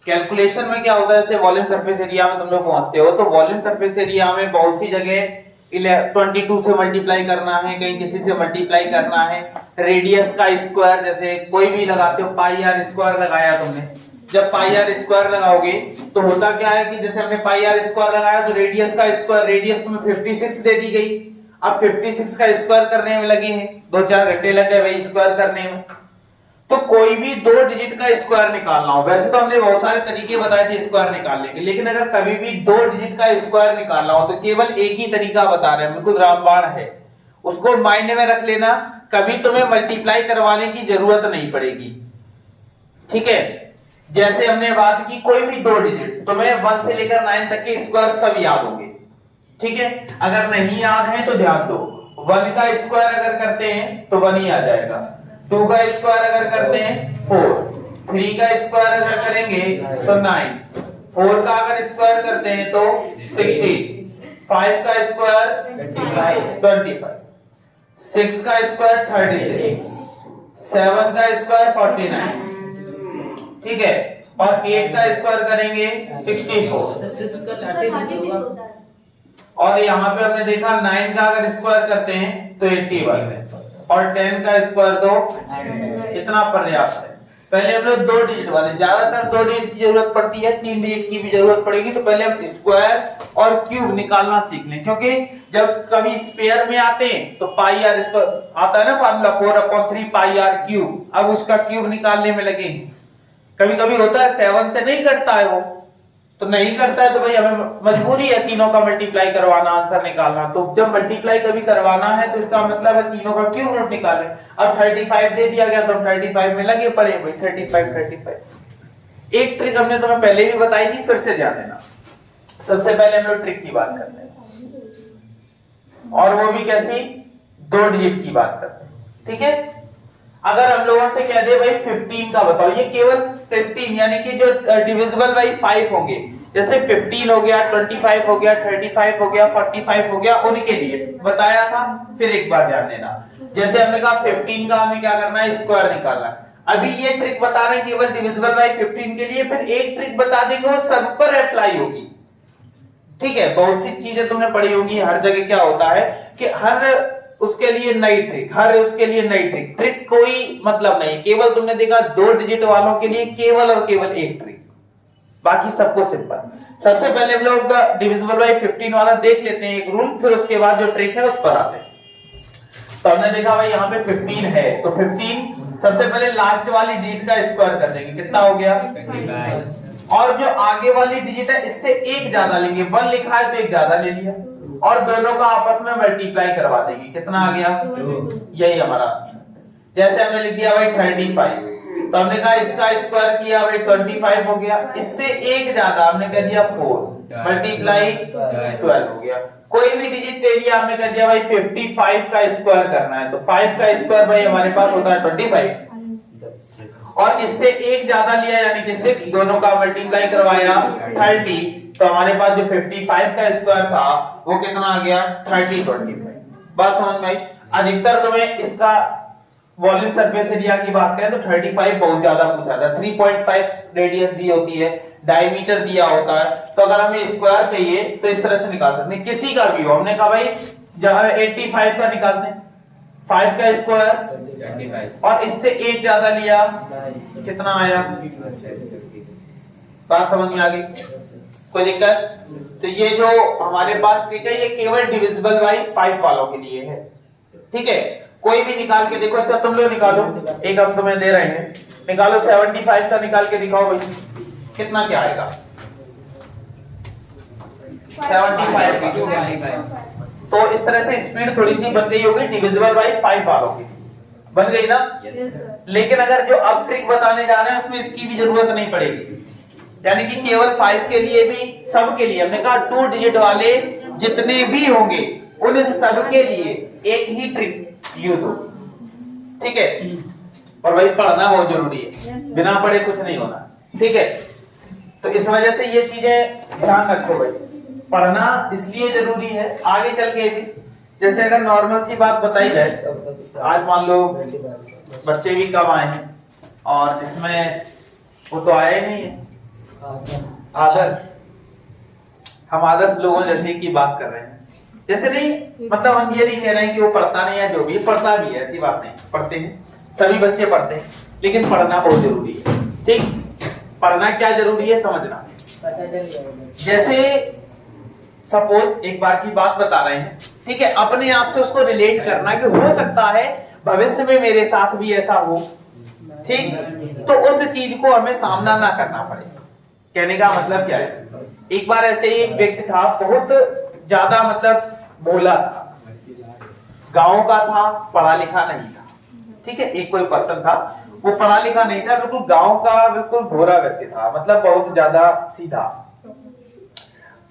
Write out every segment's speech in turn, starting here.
Calculation में क्या होता है, जैसे वॉल्यूम सरफेस एरिया में तुम लोग पहुंचते हो तो वॉल्यूम सरफेस एरिया में बहुत सी जगह 22 से मल्टीप्लाई करना है, कहीं किसी से मल्टीप्लाई करना है, रेडियस का स्क्वायर जैसे कोई भी लगाते हो, पाई आर स्क्वायर लगाया तुमने, जब पाई आर स्क्वायर लगाओगे तो होता क्या है कि जैसे हमने पाई आर स्क्वायर लगाया तो रेडियस का स्क्वायर, रेडियस तुम्हें 56 दे दी गई, अब 56 का स्क्वायर करने में लगे हैं, 2-4 घंटे लगे भाई स्क्वायर करने में। तो कोई भी 2 डिजिट का स्क्वायर निकालना हो, वैसे तो हमने बहुत सारे तरीके बताए थे स्क्वायर निकालने के, लेकिन अगर कभी भी 2 डिजिट का स्क्वायर निकालना हो तो केवल एक ही तरीका बता रहे हैं, बिल्कुल रामबाण है, उसको माइंड में रख लेना, कभी तुम्हें मल्टीप्लाई करवाने की जरूरत नहीं पड़ेगी। ठीक है, जैसे हमने बात की कोई भी 2 डिजिट, तुम्हें 1 से लेकर 9 तक के स्क्वायर सब याद होंगे। ठीक है, अगर नहीं याद है तो ध्यान दो, 1 का स्क्वायर अगर करते हैं तो 1 ही आ जाएगा, 2 का स्क्वायर अगर करते हैं 4, 3 का स्क्वायर अगर करेंगे तो 9, 4 का अगर स्क्वायर करते हैं तो 16, 5 का स्क्वायर 25, 6 का स्क्वायर 36, 7 का स्क्वायर 49, ठीक है, और 8 का स्क्वायर करेंगे 64, और यहाँ पे हमने देखा 9 का अगर स्क्वायर करते हैं तो 81, और 10 का स्क्वायर तो इतना पर्याप्त है। पहले हम लोग 2 डिजिट वाले, ज्यादातर 2 डिजिट की जरूरत पड़ती है, 3 डिजिट की भी जरूरत पड़ेगी, तो पहले हम स्क्वायर और क्यूब निकालना सीख लें, क्योंकि जब कभी स्पेयर में आते हैं तो पाई आर आता है ना फार्मूला 4/3 पाई आर क्यूब, अब उसका क्यूब निकालने में लगे, कभी कभी होता है 7 से नहीं कटता है वो, तो नहीं करता है तो भाई हमें मजबूरी है तीनों का मल्टीप्लाई करवाना, आंसर निकालना, तो जब मल्टीप्लाई कभी करवाना है तो इसका मतलब है तीनों का क्यूब रूट निकालें। अब 35 दे दिया गया तो 35 में लगे पड़े भाई, 35। एक ट्रिक हमने तुम्हें पहले भी बताई थी, फिर से ध्यान देना। सबसे पहले हम लोग ट्रिक की बात करते हैं, और वो भी कैसी, 2 डिजिट की बात करते हैं। ठीक है, अगर हम लोगों से कह दे भाई 15 का बताओ, ये केवल 15 यानी कि जो डिविजिबल बाई 5 होंगे, जैसे 15 हो गया, 25 हो गया, 35 हो गया, 45 हो गया, उनके लिए बताया था। फिर एक बार ध्यान देना, जैसे हमने कहा 15 का हमें क्या करना है, स्क्वायर निकालना है। अभी ये ट्रिक बता रहे हैं केवल डिविजिबल बाई 15 के लिए, फिर एक ट्रिक बता देंगे वो सब पर अप्लाई होगी। ठीक है, बहुत सी चीजें तुमने पढ़ी होंगी, हर जगह क्या होता है कि हर उसके लिए नई ट्रिक, हर उसके लिए नई ट्रिक, ट्रिक कोई मतलब नहीं, केवल तुमने देखा 2 डिजिट वालों के लिए केवल और केवल एक ट्रिक, बाकी सबको सिंपल। सबसे पहले हम लोग डिविजिबल बाई 15 वाला देख लेते हैं एक रूल, फिर उसके बाद जो ट्रिक है उस पर आते हैं। तो हमने देखा भाई यहाँ पे 15 है, तो 15 सबसे पहले लास्ट वाली डिजिट का स्क्वायर कर देंगे, कितना हो गया, और जो आगे वाली डिजिट है इससे एक ज्यादा लेंगे, 1 लिखा है तो एक ज्यादा ले लिया, और दोनों का आपस में मल्टीप्लाई करवा देंगे, कितना आ गया, यही हमारा। जैसे हमने लिख दिया भाई 35, तो हमने कहा इसका स्क्वायर किया भाई 25 हो गया, इससे एक ज्यादा हमने कह दिया 4 मल्टीप्लाई 12 हो गया। कोई भी डिजिट ले लिया, हमने कह दिया भाई 55 का स्क्वायर करना है, तो 5 का स्क्वायर भाई हमारे पास होता है 25, और इससे एक ज्यादा लिया यानी कि 6, दोनों का मल्टीप्लाई करवाया 30, तो हमारे पास जो 55 का स्क्वायर था वो कितना आ गया, 30/25। बस समझ में। अधिकतर तुम्हें इसका वॉल्यूम सरफेस एरिया की बात करें तो 35 बहुत ज्यादा पूछा था, 3.5 रेडियस दी होती है, डायमीटर दिया होता है, तो अगर हमें स्क्वायर चाहिए तो इस तरह से निकाल सकते हैं, किसी का भी हो। हमने कहा भाई जहां 85 का निकालते हैं, 5 का स्क्वायर और इससे एक ज्यादा लिया, कितना आया, बात समझ में आ गई, कोई दिक्कत? तो ये जो हमारे पास ट्रिक है ये केवल डिविजिबल बाई 5 वालों के लिए है। ठीक है, कोई भी निकाल के देखो। अच्छा तुम लोग निकालो, एक हम तुम्हें दे रहे हैं, निकालो 75 का निकाल के दिखाओ भाई, कितना क्या आएगा, 75। तो इस तरह से स्पीड थोड़ी सी बन गई होगी डिविजिबल बाई 5 वालों की, बन गई ना? लेकिन अगर जो अब ट्रिक बताने जा रहे हैं उसमें इसकी भी जरूरत नहीं पड़ेगी, यानी कि केवल 5 के लिए भी, सब के लिए, हमने कहा 2 डिजिट वाले जितने भी होंगे उन सब के लिए एक ही ट्रिक यूज हो। ठीक है, और भाई पढ़ना बहुत जरूरी है, बिना पढ़े कुछ नहीं होना। ठीक है, तो इस वजह से ये चीजें ध्यान रखो भाई, पढ़ना इसलिए जरूरी है आगे चल के भी। जैसे अगर नॉर्मल सी बात बताई जाए, आज मान लो बच्चे भी कम आए हैं और इसमें वो तो आया ही नहीं है, आदर्श, हम आदर्श लोगों जैसे की बात कर रहे हैं। जैसे नहीं, मतलब हम ये नहीं कह रहे हैं कि वो पढ़ता नहीं है, जो भी पढ़ता भी है, ऐसी बात नहीं, पढ़ते हैं, सभी बच्चे पढ़ते हैं, लेकिन पढ़ना बहुत जरूरी है। ठीक, पढ़ना क्या जरूरी है समझना। जैसे सपोज एक बार की बात बता रहे हैं, ठीक है, अपने आप से उसको रिलेट करना कि हो सकता है भविष्य में मेरे साथ भी ऐसा हो, ठीक, तो उस चीज को हमें सामना ना करना पड़े। कहने का मतलब क्या है, एक बार ऐसे ही एक व्यक्ति था, बहुत ज्यादा मतलब भोला था, गांव का था, पढ़ा लिखा नहीं था, ठीक है, एक कोई पर्सन था, वो पढ़ा लिखा नहीं था, बिल्कुल गांव का बिल्कुल भोरा व्यक्ति था, मतलब बहुत ज्यादा सीधा।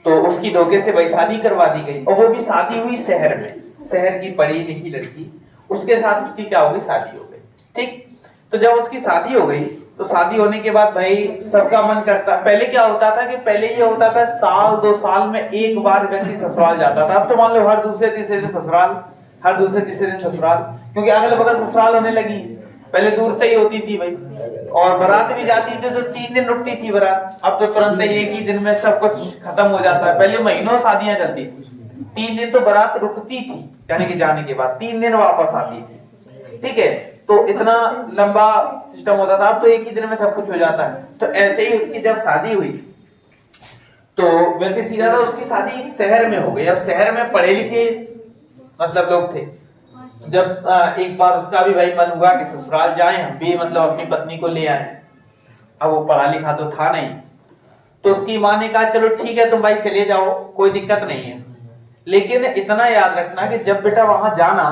तो उसकी धोखे से भाई शादी करवा दी गई, और वो भी शादी हुई शहर में, शहर की पढ़ी लिखी लड़की, उसके साथ उसकी क्या हो गई, शादी हो गई। ठीक, तो जब उसकी शादी हो गई, तो शादी होने के बाद भाई सबका मन करता, पहले क्या होता था कि पहले ये होता था साल 2 साल में एक बार व्यक्ति ससुराल जाता था। अब तो मान लो हर दूसरे तीसरे दिन ससुराल, हर दूसरे तीसरे दिन ससुराल, क्योंकि अगल बगल ससुराल होने लगी। पहले दूर से ही होती थी भाई, और बारात भी जाती थी तो 3 दिन रुकती थी बारात, अब तो तुरंत एक ही दिन में सब कुछ खत्म हो जाता है। पहले महीनों शादियां चलती थी, 3 दिन तो बारात रुकती थी, यानी कि जाने के बाद 3 दिन वापस आती थी, ठीक है, तो इतना लंबा सिस्टम होता था। अब तो एक ही दिन में सब कुछ हो जाता है। तो ऐसे ही उसकी जब शादी हुई, तो व्यक्ति सीधा था, उसकी शादी शहर में हो गई। अब शहर में पढ़े लिखे मतलब लोग थे। जब एक बार उसका भी भाई मन हुआ कि ससुराल जाएं, हम भी मतलब अपनी पत्नी को ले आए। अब वो पढ़ा लिखा तो था नहीं, तो उसकी माँ ने कहा चलो ठीक है तुम भाई चले जाओ, कोई दिक्कत नहीं है, लेकिन इतना याद रखना कि जब बेटा वहां जाना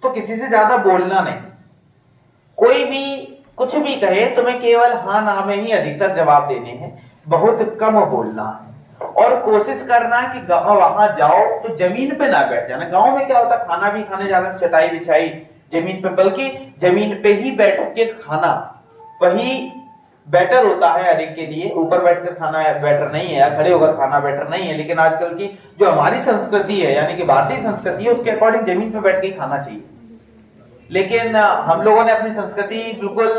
तो किसी से ज्यादा बोलना नहीं। कोई भी कुछ भी कहे तुम्हें केवल हाँ ना में ही अधिकतर जवाब देने हैं, बहुत कम बोलना है, और कोशिश करना कि वहां जाओ तो जमीन पे ना बैठ जाना। गांव में क्या होता, खाना भी खाने जाना, चटाई बिछाई जमीन पे, बल्कि जमीन पे ही बैठ के खाना वही बेटर होता है हर एक के लिए। ऊपर बैठकर खाना बेटर नहीं है, या खड़े होकर खाना बेटर नहीं है, लेकिन आजकल की जो हमारी संस्कृति है, यानी कि भारतीय संस्कृति है, उसके अकॉर्डिंग जमीन पे बैठ के खाना चाहिए। लेकिन हम लोगों ने अपनी संस्कृति बिल्कुल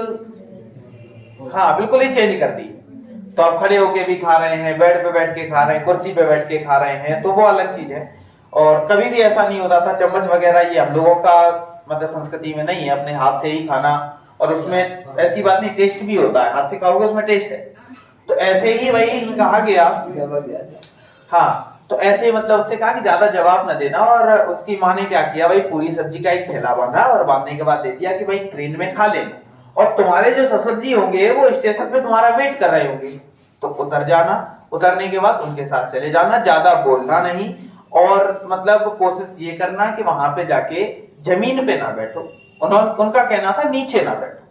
ही चेंज कर दी। तो आप खड़े होके भी खा रहे हैं, बेड पे बैठ के खा रहे हैं, कुर्सी पे बैठ के खा रहे हैं, तो वो अलग चीज है। और कभी भी ऐसा नहीं होता था, चम्मच वगैरह ये हम लोगों का मतलब संस्कृति में नहीं है, अपने हाथ से ही खाना। और उसमें ऐसी बात नहीं, टेस्ट भी होता है, हाथ से खाओगे उसमें टेस्ट है। तो ऐसे ही वही कहा गया, हाँ, तो ऐसे मतलब उससे कहा कि ज्यादा जवाब न देना। और उसकी माँ ने क्या किया भाई, पूरी सब्जी का एक थैला बांधा, और बांधने के बाद दे दिया कि भाई ट्रेन में खा लेना, और तुम्हारे जो ससुर जी होंगे वो स्टेशन पे तुम्हारा वेट कर रहे होंगे, तो उतर जाना, उतरने के बाद उनके साथ चले जाना, ज्यादा बोलना नहीं, और मतलब कोशिश ये करना कि वहां पे जाके जमीन पे ना बैठो। उनका कहना था नीचे ना बैठो।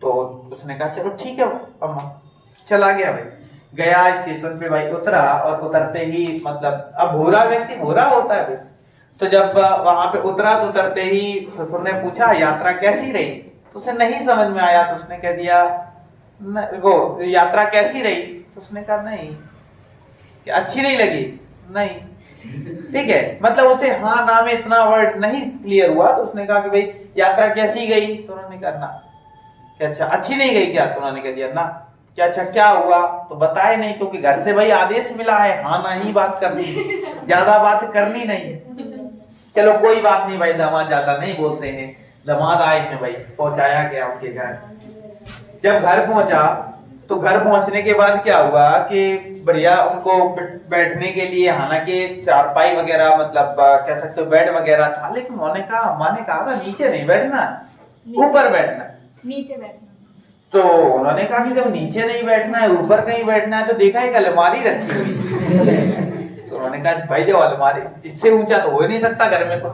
तो उसने कहा चलो ठीक है अम्मा, चला गया भाई, गया स्टेशन पे भाई, उतरा, और उतरते ही मतलब अब भोरा व्यक्ति भोरा होता है भाई, तो जब वहां पे उतरा तो उतरते ही ससुर ने पूछा यात्रा कैसी रही, तो उसे नहीं समझ में आया, तो उसने कह दिया वो यात्रा कैसी रही, तो उसने कहा नहीं, कि अच्छी नहीं लगी, नहीं, ठीक है, मतलब उसे हाँ ना में इतना वर्ड नहीं क्लियर हुआ। तो उसने कहा कि भाई यात्रा कैसी गई, तो उन्होंने कहा ना, कि अच्छा अच्छी नहीं गई क्या, तो उन्होंने कह दिया ना, क्या अच्छा क्या हुआ, तो बताए नहीं, क्योंकि घर से भाई आदेश मिला है हाँ ना ही बात करनी, ज्यादा बात करनी नहीं। चलो कोई बात नहीं भाई, दामाद ज्यादा नहीं बोलते हैं, दामाद आए हैं भाई, पहुंचाया गया उनके घर। जब घर पहुंचा तो घर पहुंचने के बाद क्या हुआ कि बढ़िया उनको बैठने के लिए, हालांकि चारपाई वगैरह मतलब कह सकते हो बेड वगैरह था, लेकिन उन्होंने कहा, अम्मा ने कहा था नीचे नहीं बैठना, ऊपर बैठना, नीचे बैठना। तो उन्होंने कहा कि जब नीचे नहीं बैठना है, ऊपर कहीं बैठना है, तो देखा एक अलमारी रखी हुई। तो उन्होंने कहा भाई जो अलमारी, इससे ऊंचा तो हो ही नहीं सकता घर में कुछ।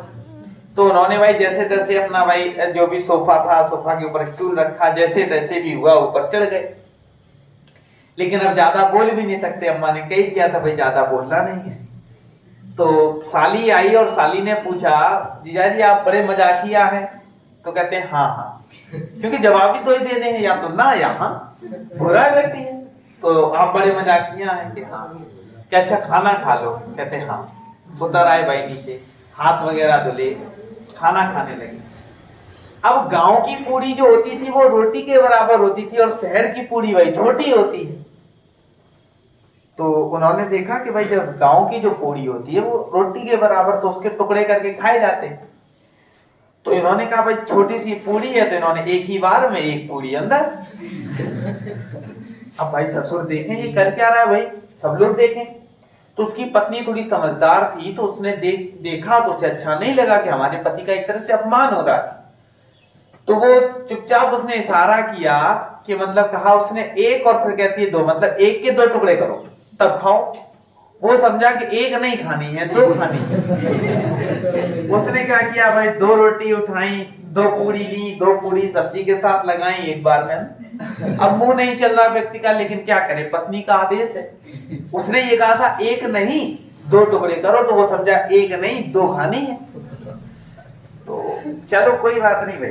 तो उन्होंने भाई जैसे तैसे अपना भाई जो भी सोफा था, सोफा के ऊपर स्टूल रखा, जैसे तैसे भी हुआ ऊपर चढ़ गए। लेकिन अब ज्यादा बोल भी नहीं सकते, अम्मा ने कही किया था भाई ज्यादा बोलना नहीं है। तो साली आई और साली ने पूछा जीजा जी आप बड़े मजाकिया हैं, तो कहते हैं हाँ हाँ, क्योंकि जवाब भी तो ही देने हैं, या तो ना या हाँ, बुरा व्यक्ति है, तो आप बड़े मजाकिया हैं कि हाँ, क्या अच्छा खाना खा लो, कहते हाँ। उतर आए भाई नीचे, हाथ वगैरह धुले, खाना खाने लगे। अब गांव की पूड़ी जो होती थी वो रोटी के बराबर होती थी, और शहर की पूड़ी भाई छोटी होती है, तो उन्होंने देखा कि भाई जब गांव की जो पूड़ी होती है वो रोटी के बराबर, तो उसके टुकड़े करके खाए जाते हैं। तो इन्होंने कहा भाई छोटी सी पूड़ी है, तो इन्होंने एक ही बार में एक पूड़ी अंदर। अब भाई ससुर देखें ये कर क्या रहा है, भाई सब लोग देखें। तो उसकी पत्नी थोड़ी समझदार थी, तो उसने देखा तो उसे अच्छा नहीं लगा कि हमारे पति का एक तरह से अपमान हो रहा है। तो वो चुपचाप उसने इशारा किया कि मतलब कहा उसने एक, और फिर कहती है दो, मतलब एक के दो टुकड़े करो तब खाओ। वो समझा कि एक नहीं खानी है, दो खानी है। उसने क्या किया भाई, दो रोटी उठाई, दो पूड़ी ली, दो पूड़ी सब्जी के साथ लगाई एक बार में। अब मुंह नहीं चल रहा व्यक्ति का, लेकिन क्या करे, पत्नी का आदेश है। उसने ये कहा था एक नहीं दो टुकड़े करो, तो वो समझा एक नहीं दो खानी है। तो चलो कोई बात नहीं भाई,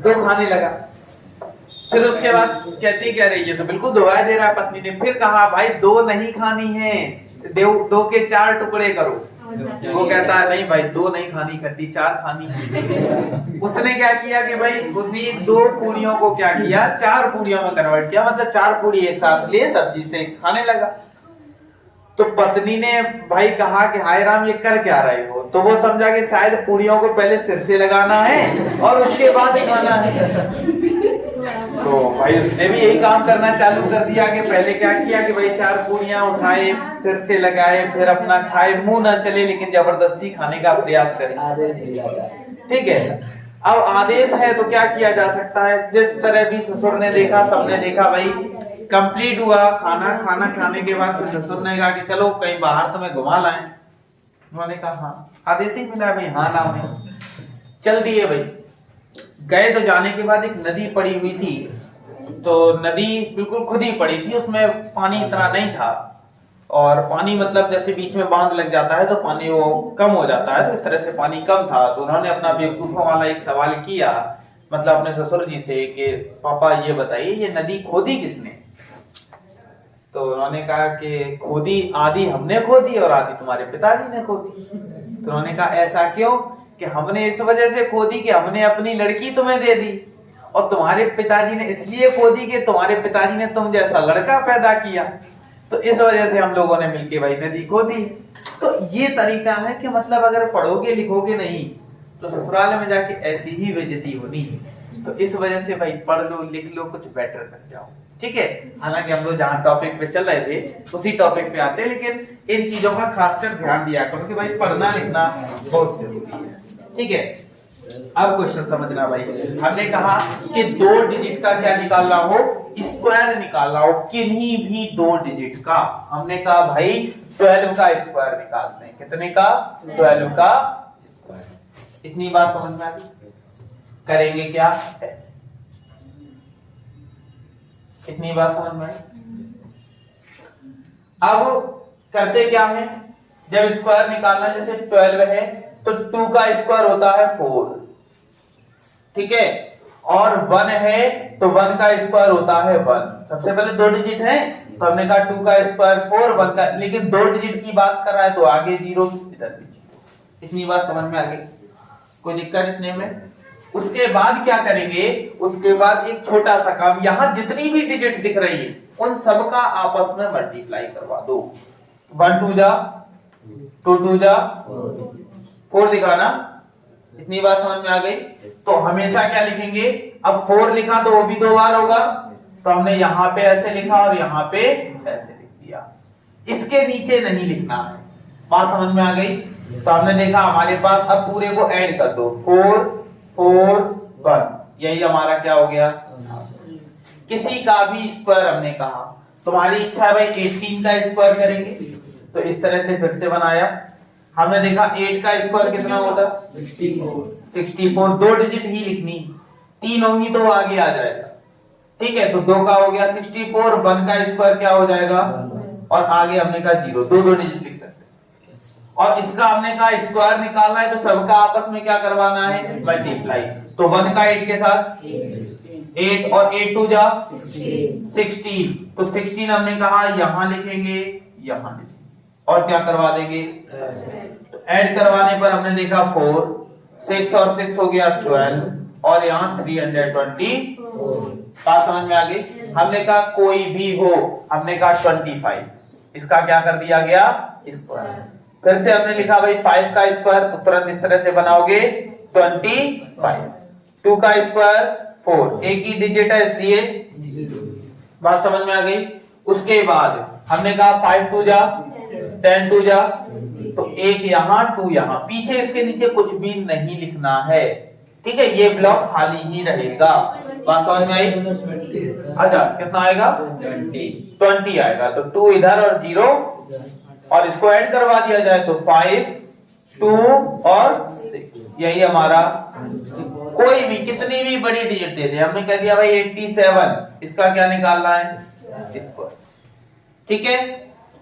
दो खाने लगा। फिर उसके बाद कहती कह रही है तो बिल्कुल दुआएं दे रहा है पत्नी ने। फिर कहा भाई दो नहीं खानी है, दो के चार टुकड़े करो। वो कहता है नहीं भाई दो नहीं खानी, खट्टी चार खानी है। उसने क्या किया कि भाई उसने दो पूड़ियों को क्या किया, चार पूड़ियों में कन्वर्ट किया, मतलब चार पूड़ी एक साथ ले सब्जी से खाने लगा। तो पत्नी ने भाई कहा कि हाय राम ये कर क्या रहे हो, तो वो समझा कि शायद पूड़ियों को पहले सिर से लगाना है और उसके बाद खाना है। तो भाई उसने भी यही काम करना चालू कर दिया कि पहले क्या किया कि भाई चार पूड़ियां उठाए, सिर से लगाए, फिर अपना खाए, मुंह ना चले लेकिन जबरदस्ती खाने का प्रयास करे। ठीक है, अब आदेश है तो क्या किया जा सकता है। जिस तरह भी ससुर ने देखा, सबने देखा, भाई कंप्लीट हुआ खाना। खाना खाने के बाद ससुर ने कहा कि चलो कहीं बाहर तुम्हें घुमा लाएं। उन्होंने कहा हाँ, आदेश ही मिला भाई, हाँ नाम है। चल दिए भाई, गए तो जाने के बाद एक नदी पड़ी हुई थी। तो नदी बिल्कुल खुद ही पड़ी थी, उसमें पानी इतना नहीं था, और पानी मतलब जैसे बीच में बांध लग जाता है तो पानी वो कम हो जाता है, तो इस तरह से पानी कम था। तो उन्होंने अपना बेवकूफों वाला एक सवाल किया, मतलब अपने ससुर जी से कि पापा ये बताइए ये नदी खोदी किसने। तो उन्होंने कहा कि खोदी आधी हमने खोदी और आधी तुम्हारे पिताजी ने खोदी। तो उन्होंने कहा ऐसा क्यों, कि हमने इस वजह से खोदी कि हमने अपनी लड़की तुम्हें दे दी, और तुम्हारे पिताजी ने इसलिए खोदी कि तुम्हारे पिताजी ने तुम जैसा लड़का पैदा किया, तो इस वजह से हम लोगों ने मिलके भाई नदी खोदी। तो ये तरीका है कि मतलब अगर पढ़ोगे लिखोगे नहीं तो ससुराल में जाके ऐसी ही बेइज्जती होनी है। तो इस वजह से भाई पढ़ लो लिख लो, कुछ बेटर कर जाओ। ठीक है, हालांकि हम लोग जहाँ टॉपिक पे चल रहे थे उसी टॉपिक पे आते हैं, लेकिन इन चीजों का खासकर ध्यान दिया करो कि भाई पढ़ना लिखना बहुत जरूरी है। ठीक है, अब क्वेश्चन समझना भाई। हमने कहा कि दो डिजिट का क्या निकालना हो, स्क्वायर निकालना हो, किन्हीं भी दो डिजिट का। हमने कहा भाई 12 का स्क्वायर निकालते हैं। कितने का? 12 का स्क्वायर। इतनी बात समझ में आ गई? करेंगे क्या? ऐसे। इतनी बात समझ में आई? अब करते क्या है, जब स्क्वायर निकालना, जैसे 12 है तो 2 का स्क्वायर होता है 4। ठीक है, और 1 है तो 1 का स्क्वायर होता है 1। सबसे पहले दो डिजिट है तो हमने कहा 2 का स्क्वायर 4, 1 का, लेकिन दो डिजिट की बात कर रहा है तो आगे 0 इधर भी 0। इतनी बात समझ में आ गई? कोई दिक्कत इतने में? उसके बाद क्या करेंगे, उसके बाद एक छोटा सा काम, यहां जितनी भी डिजिट दिख रही है उन सबका आपस में मल्टीप्लाई करवा दो। 1 2 जा 2 2 जा 4 दिखाना। इतनी बात समझ में आ गई? तो हमेशा क्या लिखेंगे, अब 4 लिखा तो वो भी 2 बार होगा, तो हमने यहां पे ऐसे लिखा और यहां पे ऐसे लिख दिया। इसके नीचे नहीं लिखना है। बात समझ में आ गई? तो हमने देखा हमारे पास, अब पूरे को ऐड कर दो, 4 4 1, यही हमारा क्या हो गया। किसी का भी स्क्वायर हमने कहा, तुम्हारी इच्छा है भाई 18 का स्क्वायर करेंगे, तो इस तरह से फिर से बनाया। हमने देखा 8 का स्क्वायर कितना होता? 64। दो डिजिट ही लिखनी, 3 होंगी तो आगे आ जाएगा। ठीक है, तो 2 का हो गया 64, 1 का स्क्वायर क्या हो जाएगा, और आगे हमने कहा 0। दो डिजिट लिख सकते हैं। और इसका हमने कहा स्क्वायर निकालना है तो सबका आपस में क्या करवाना है, मल्टीप्लाई। तो 1 का 8 के साथ 8, और 8 2 जा 16। तो 16 हमने कहा यहां लिखेंगे, यहां लिखेंगे, और क्या करवा देंगे, तो ऐड करवाने पर हमने देखा 4 6 और 6 हो गया 12, और यहाँ 320। बात समझ में आ गई? हमने कहा कोई भी हो, हमने कहा 25। इसका क्या कर दिया गया, स्क्वायर। फिर से हमने लिखा भाई 5 का स्क्वायर, तो तुरंत इस तरह से बनाओगे 25। 2 का स्क्वायर 4, एक ही डिजिट है इसलिए बात समझ में आ गई। उसके बाद हमने कहा 5 2 जा 10 2 जा, तो एक यहाँ 2 यहाँ, पीछे इसके नीचे कुछ भी नहीं लिखना है, ठीक है, ये ब्लॉक खाली ही रहेगा। बात समझ में आई? अच्छा कितना आएगा 20 आएगा, तो 2 इधर और 0, और इसको ऐड करवा दिया जाए तो 5 2 और 6, यही हमारा। कोई भी कितनी भी बड़ी डिजिट दे दे, हमने कह दिया भाई 87, इसका क्या निकालना है, स्क्वायर, ठीक है।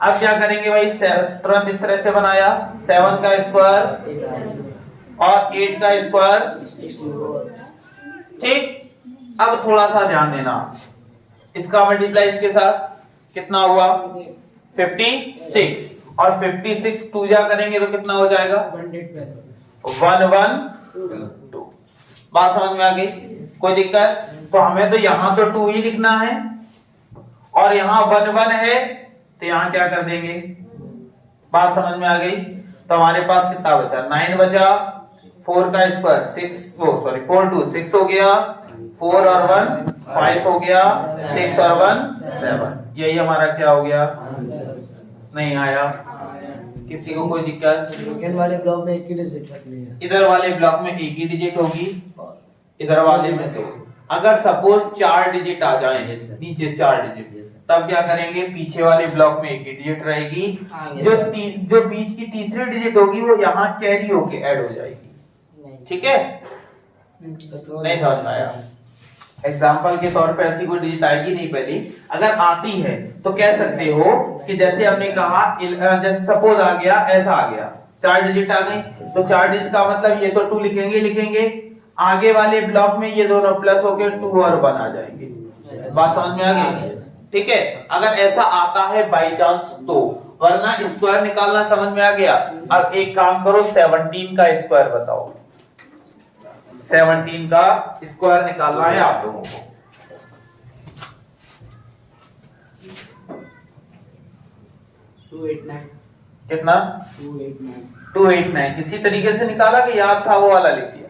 अब क्या करेंगे भाई, तुरंत इस तरह से बनाया, 7 का स्क्वायर और 8 का स्क्वायर, ठीक। अब थोड़ा सा ध्यान देना, इसका मल्टीप्लाई इसके साथ कितना हुआ 56, और 56 2 जा करेंगे तो कितना हो जाएगा 112। बात समझ में आ गई? कोई दिक्कत? तो हमें तो यहां तो 2 ही लिखना है, और यहां 1 है, तो यहां क्या कर देंगे, बात समझ में आ गई? तो हमारे पास कितना बचा, 9 बचा, 4 का स्क्वायर 4 2 6 हो गया, 4 और 1 5 हो गया, 6 और 1 7, यही हमारा क्या हो गया, नहीं आया। किसी को कोई दिक्कत? सेकंड वाले ब्लॉक में एक ही डिजिट रखनी है, इधर वाले ब्लॉक में एक ही डिजिट होगी, इधर वाले में 2। अगर सपोज 4 डिजिट आ जाए नीचे, 4 डिजिट, तब क्या करेंगे, पीछे वाले ब्लॉक में एक ही डिजिट रहेगी, जो बीच की तीसरी डिजिट होगी वो यहाँ कैरी होके ऐड हो जाएगी, ठीक है। नहीं समझ में आया? एग्जाम्पल के तौर पे ऐसी कोई डिजिट आएगी नहीं पहली, अगर आती है तो कह सकते हो कि जैसे हमने कहा, जैसे सपोज आ गया, ऐसा आ गया, 4 डिजिट आ गई, तो 4 डिजिट का मतलब ये तो 2 लिखेंगे, आगे वाले ब्लॉक में ये दोनों प्लस होके 2 और 1 आ जाएंगे। बात समझ में आ गई? ठीक है। अगर ऐसा आता है बाई चांस तो, वरना स्क्वायर निकालना समझ में आ गया। अब एक काम करो, 17 का स्क्वायर बताओ, 17 का स्क्वायर निकालना है आप लोगों को। 289 कितना 289 इसी तरीके से निकाला कि याद था वो वाला लिख दिया,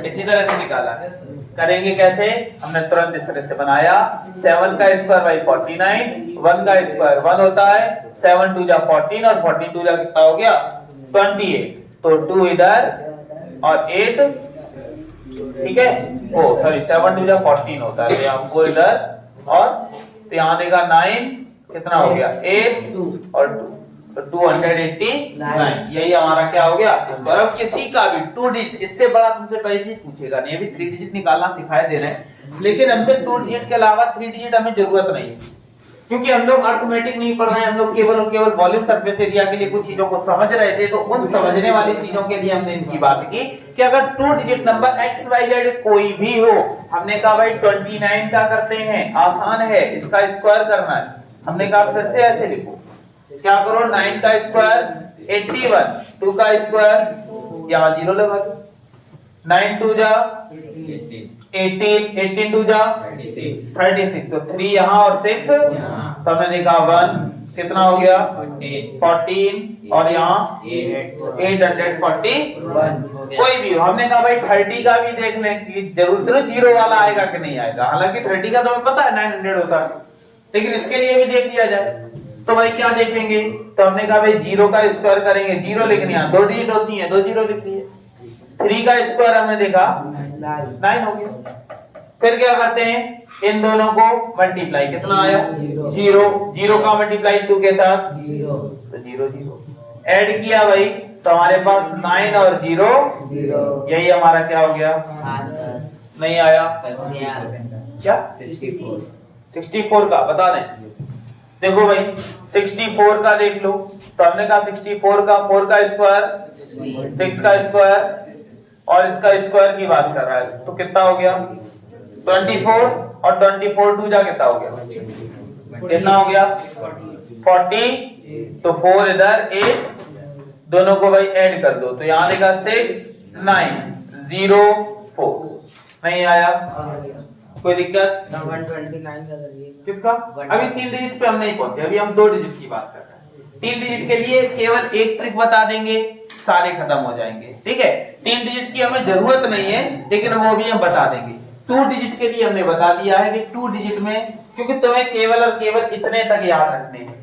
इसी तरह से निकाला। करेंगे कैसे, हमने तुरंत इस तरह से बनाया, 7 का स्क्वायर बाई 49, 1 का स्क्वायर 1 होता है, 7 2 जा 14 और 14 2 जा कितना हो गया 28, तो 2 इधर और 8, ठीक है, ओ सॉरी 7 2 जा 14 होता है, तो यहाँ 4 इधर, और तो यहाँ देगा 9, कितना हो गया 8 और 2, तो 289, यही हमारा क्या हो गया स्क्वायर। अब किसी का भी 2 डिजिट, इससे बड़ा तुमसे पहले से पूछेगा नहीं, अभी 3 डिजिट निकालना सिखाए दे रहे हैं, लेकिन हमसे 2 डिजिट के अलावा 3 डिजिट हमें जरूरत नहीं है, क्योंकि हम लोग अर्थमेटिक नहीं पढ़ रहे हैं, हम लोग केवल और केवल वॉल्यूम सरफेस एरिया के लिए कुछ चीजों को समझ रहे थे। तो उन समझने वाली चीजों के लिए हमने इनकी बात की कि अगर 2 डिजिट नंबर XYZ कोई भी हो, हमने कहा भाई 29 का करते हैं, आसान है, इसका स्क्वायर करना है। हमने कहा फिर से ऐसे लिखो, क्या करो, 9 का स्क्वायर 81, 2 का स्क्वायर यहाँ 0 लगा दो, 9 2 जा 18, 18 2 जा 36, तो 3 यहाँ और 6, तो हमने देखा 1, कितना हो गया 14, और यहाँ 841। कोई भी हो, हमने कहा भाई 30 का भी देखने की जरूरत है, 0 वाला आएगा कि नहीं आएगा, हालांकि 30 का तो हमें पता है 900 होता है, लेकिन इसके लिए भी देख लिया जाए। तो भाई क्या देखेंगे, तो हमने कहा भाई 0 का स्क्वायर करेंगे, 0 लिखनी है, 2 डिजिट होती है, 2 0 लिख लिए। 3 का स्क्वायर हमने देखा 9 हो गया। फिर क्या करते हैं, इन दोनों को मल्टीप्लाई, कितना आया 0, 0 का मल्टीप्लाई 2 के साथ 0, तो 0 0 ऐड किया भाई, तो हमारे पास 9 और 0, यही हमारा क्या हो गया, नहीं आया क्या 64 का बता दें। देखो भाई 64 का देख लो, तो हमने कहा 64 का 4 का स्क्वायर 6 का स्क्वायर और इसका स्क्वायर की बात कर रहा है, तो कितना हो गया 24, और 24 2 जा कितना हो गया, कितना हो गया 40, तो 4 इधर 8, दोनों को भाई ऐड कर दो, तो यहाँ देखा 6 9 0 4, नहीं आया। कोई दिक्कत? 129 का करिए। किसका? अभी 3 डिजिट पे हम नहीं पहुंचे, अभी हम 2 डिजिट की बात कर रहे हैं। 3 डिजिट के लिए केवल एक ट्रिक बता देंगे, सारे खत्म हो जाएंगे। ठीक है, 3 डिजिट की हमें जरूरत नहीं है, लेकिन वो भी हम बता देंगे। 2 डिजिट के लिए हमने बता दिया है कि 2 डिजिट में, क्योंकि तुम्हें केवल और केवल इतने तक याद रखने हैं।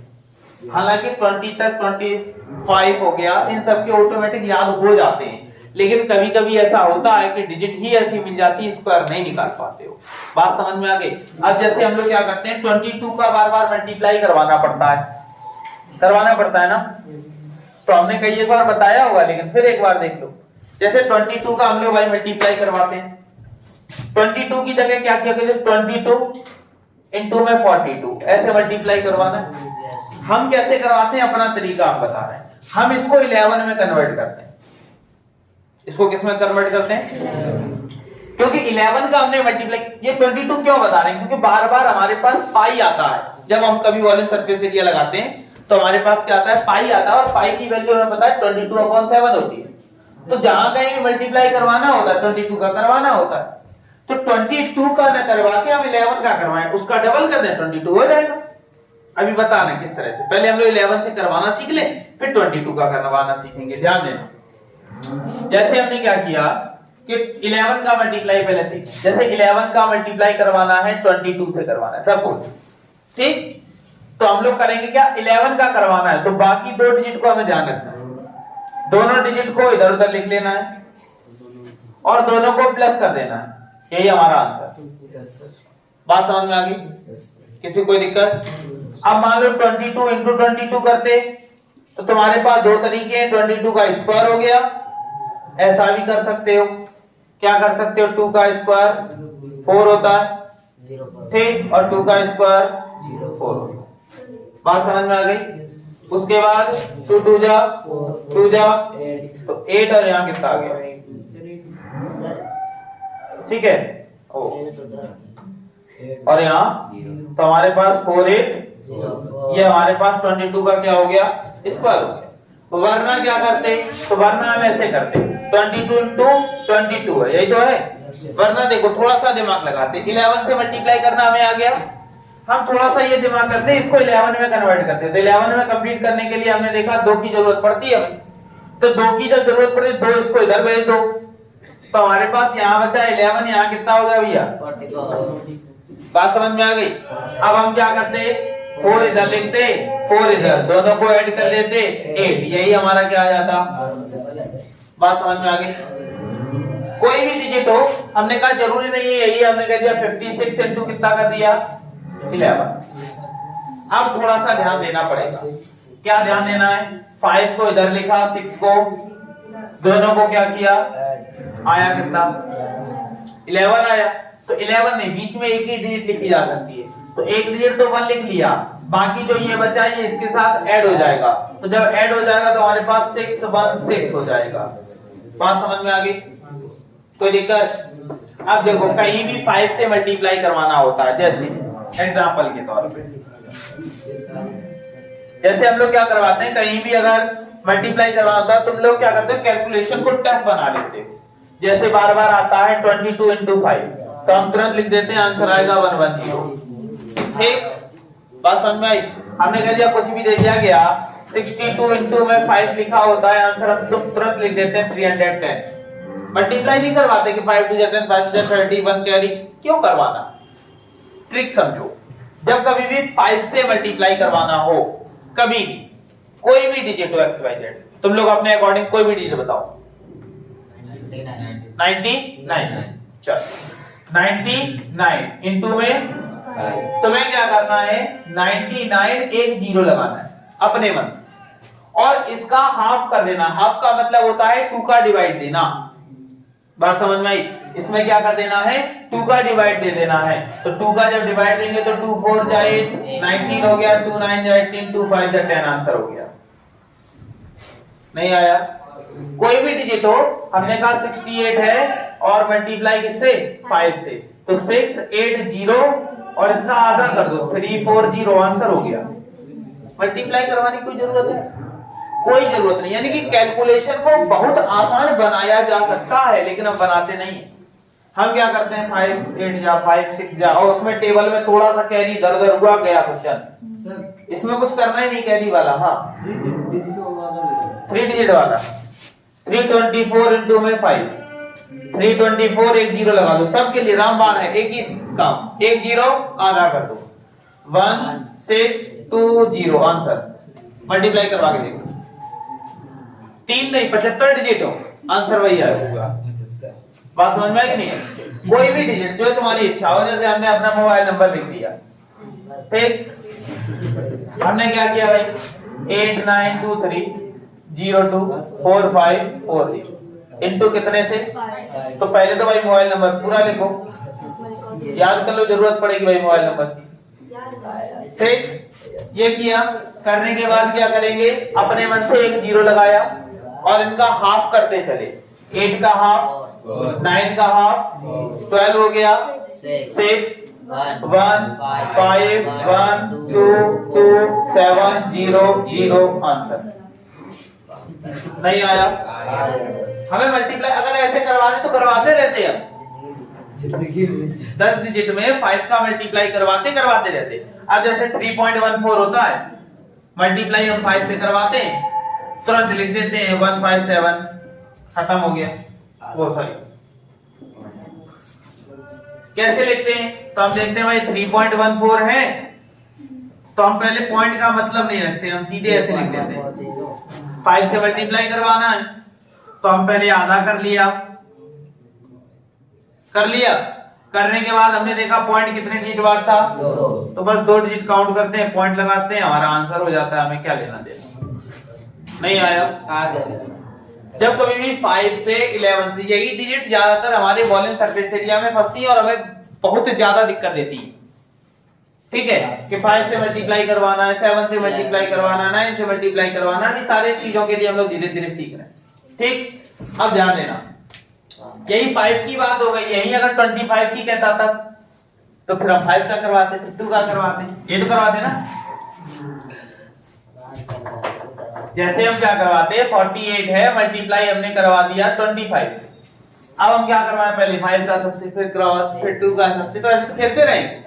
हालांकि 20 तक 25 हो गया, इन सब के ऑटोमेटिक याद हो जाते हैं, लेकिन कभी कभी ऐसा होता है कि डिजिट ही ऐसी मिल जाती है, स्क्वायर नहीं निकाल पाते हो। बात समझ में आ गई? अब जैसे हम लोग क्या करते हैं, 22 का बार बार मल्टीप्लाई करवाना पड़ता है ना। तो हमने कई एक बार बताया होगा, लेकिन फिर एक बार देख लो। जैसे 22 का हम लोग भाई मल्टीप्लाई करवाते हैं, 22 की जगह क्या किया करते, 22 इंटू में 42 ऐसे मल्टीप्लाई करवाना है। हम कैसे करवाते हैं, अपना तरीका हम बता रहे हैं। हम इसको 11 में कन्वर्ट करते हैं। इसको किस में कन्वर्ट करते हैं? क्योंकि 11 का हमने मल्टीप्लाई, ये 22 क्यों बता रहे हैं, क्योंकि बार बार हमारे पास पाई आता है। जब हम कभी वॉल्यूम सरफेस एरिया लगाते हैं तो हमारे पास क्या आता है, पाई आता है, और पाई की वैल्यू हमें पता है 22/7 होती है। तो जहां कहीं मल्टीप्लाई करवाना होता है 22 का करवाना होता है, तो 22 का न करवा के हम 11 का करवाएं, उसका डबल कर दें, 22 हो जाएगा। अभी बता रहे हैं किस तरह से। पहले हम लोग 11 से करवाना सीख लें, फिर 22 का करवाना सीखेंगे। ध्यान देना, जैसे हमने क्या किया कि 11 का मल्टीप्लाई पहले सीख, जैसे 11 का मल्टीप्लाई करवाना है 22 से करवाना है सबको, ठीक। तो हम लोग करेंगे क्या, 11 का करवाना है तो बाकी 2 डिजिट को हमें ध्यान रखना है, दोनों डिजिट को इधर उधर लिख लेना है और दोनों को प्लस कर देना है। यही हमारा आंसर। बात समझ में आ गई? किसी कोई दिक्कत? अब मान लो 22 इंटू 22 करते तो तुम्हारे पास 2 तरीके हैं, 22 का स्क्वायर हो गया, ऐसा भी कर सकते हो। क्या कर सकते हो, 2 का स्क्वायर 4 होता है, ठीक, और 2 का स्क्वायर 4। बात समझ में आ गई? उसके बाद 2 2 जा 2 जा तो 8, और यहाँ कितना आ गया, ठीक है। और यहाँ तो हमारे पास 4 8, ये हमारे पास 22 का क्या हो गया, स्क्वायर हो गया। तो वरना क्या करते, तो वरना हम ऐसे करते 22 इंटू 22 है, यही तो है। वरना देखो थोड़ा सा दिमाग लगाते, 11 से मल्टीप्लाई करना हमें आ गया, हम थोड़ा सा ये दिमाग करते इसको 11 में कन्वर्ट करते। तो 11 में कंप्लीट करने के लिए हमने देखा 2 की जरूरत पड़ती है हमें, तो 2 की जब जरूरत पड़े 2 इसको इधर भेज दो, तो हमारे पास यहाँ बचा 11, यहाँ कितना हो गया भैया, 44। बात समझ में आ गई? अब हम क्या करते, 4 इधर लिखते, 4 इधर, दोनों को ऐड कर देते 8, यही हमारा क्या आ जाता। बात समझ में आ गई? कोई भी डिजिट हो, हमने कहा जरूरी नहीं है यही, हमने कह दिया 56 इंटू कितना कर दिया 11। अब थोड़ा सा ध्यान देना पड़ेगा, क्या ध्यान देना है, 5 को इधर लिखा, 6 को, दोनों को क्या किया, आया कितना 11 आया। तो 11 नहीं, बीच में एक ही डिजिट लिखी जा सकती है, तो एक डिजिट तो 1 लिख लिया, बाकी जो ये बचा ये इसके साथ ऐड हो जाएगा। तो जब ऐड हो जाएगा तो हमारे पास 616 हो जाएगा। बात समझ में आ गई? कोई दिक्कत? अब देखो कहीं भी 5 से मल्टीप्लाई करवाना होता है, जैसे एग्जांपल के तौर पे, जैसे हम लोग क्या करवाते हैं, कहीं भी अगर मल्टीप्लाई करवाना होता है तुम लोग क्या करते हो, कैलकुलेशन को टफ बना लेते हो। जैसे बार बार आता है 22 इंटू 5, तो हम तुरंत लिख देते हैं आंसर आएगा 110, ठीक। बात समझ में आई? हमने कह दिया कुछ भी दे दिया गया, 62 इंटू में 5 लिखा होता है, आंसर हम तुरंत लिख देते हैं 310। मल्टीप्लाई नहीं करवाते कि 5 2 10 5 2 30 1 कैरी, क्यों करवाना? ट्रिक समझो, जब कभी भी 5 से मल्टीप्लाई करवाना हो, कभी भी कोई भी डिजिट हो एक्स वाई जेड, तुम लोग अपने अकॉर्डिंग कोई भी डिजिट बताओ। 99, चलो 99 इंटू में तुम्हें क्या करना है, 99 एक जीरो लगाना है अपने मन से, और इसका हाफ कर देना। हाफ का मतलब होता है 2 का डिवाइड देना। बात समझ में आई? इसमें क्या कर देना है, 2 का डिवाइड दे देना है। तो 2 का जब डिवाइड देंगे तो 2 4 जाए 19 हो गया, 2 9 जाए 18, 2 5 जाए 10, आंसर हो गया। नहीं आया? कोई भी डिजिट हो, हमने कहा 68 है और मल्टीप्लाई किससे, 5 से, तो 680 और इसका आधा कर दो 340, आंसर हो गया। मल्टीप्लाई करवाने की कोई जरूरत है? कोई जरूरत नहीं। यानी कि कैलकुलेशन को बहुत आसान बनाया जा सकता है, लेकिन हम बनाते नहीं। हम क्या करते हैं 5 8 जा 5 6 जा, और उसमें टेबल में थोड़ा सा कैरी इधर उधर हुआ गया क्वेश्चन, इसमें कुछ करना ही नहीं कैरी वाला। हाँ 3 डिजिट वाला 324 इंटू में 5 324 एक जीरो लगा दो, सबके लिए रामबाण है, एक ही काम, एक जीरो आधा कर दो 1620 आंसर। मल्टीप्लाई करवा के देखो, 3 नहीं 75 डिजिट हो, आंसर वही आएगा। बात समझ में आई कि नहीं है? कोई भी डिजिट जो तुम्हारी इच्छा हो, जैसे हमने अपना मोबाइल नंबर लिख दिया, ठीक, हमने क्या किया भाई 8923024540 इनटू कितने से, तो पहले तो भाई मोबाइल नंबर पूरा लिखो, याद कर लो, जरूरत पड़ेगी भाई मोबाइल नंबर की, ठीक। ये किया, करने के बाद क्या करेंगे, अपने मन से एक जीरो लगाया और इनका हाफ करते चले, 8 का हाफ 9 का हाफ 12 हो गया 6 1 5 1 2 2 7 0 0 आंसर। नहीं आया, हमें मल्टीप्लाई अगर ऐसे करवा दे तो करवाते रहते हैं, 10 डिजिट में 5 का मल्टीप्लाई करवाते रहते। अब जैसे 3.14 होता है, मल्टीप्लाई हम 5 से करवाते हैं, तुरंत लिख देते हैं 157, खत्म हो गया वो, सॉरी कैसे लिखते हैं, तो हम देखते हैं भाई 3.14 है, तो हम पहले पॉइंट का मतलब नहीं रखते, हम सीधे ऐसे लिख देते हैं। 5 से मल्टीप्लाई करवाना है तो हम पहले आधा कर लिया, करने के बाद हमने देखा पॉइंट कितने डिजिट बाद था, तो बस 2 डिजिट काउंट करते हैं, पॉइंट लगाते हैं, हमारा आंसर हो जाता है, हमें क्या लेना देना। नहीं आया, जब कभी भी 5 से 11 से यही डिजिट ज्यादातर हमारे वॉल्यूम सरफेस एरिया में फंसती है और हमें बहुत ज्यादा दिक्कत देती है, ठीक है, कि 5 से मल्टीप्लाई करवाना है, 7 से मल्टीप्लाई करवाना है, 9 से मल्टीप्लाई करवाना है, सारे चीजों के लिए हम लोग धीरे धीरे सीख रहे हैं, ठीक। अब ध्यान देना, यही 5 की बात हो गई, यही अगर 25 की कहता था तो फिर हम 5 का करवाते, फिर 2 का करवाते, ये तो करवाते ना। जैसे हम क्या करवाते हैं, 48 है, मल्टीप्लाई हमने करवा दिया 25, अब हम क्या करवाएं, पहले 5 का सबसे, फिर क्रॉस, फिर 2 का सबसे, तो ऐसे तो खेलते रहेंगे।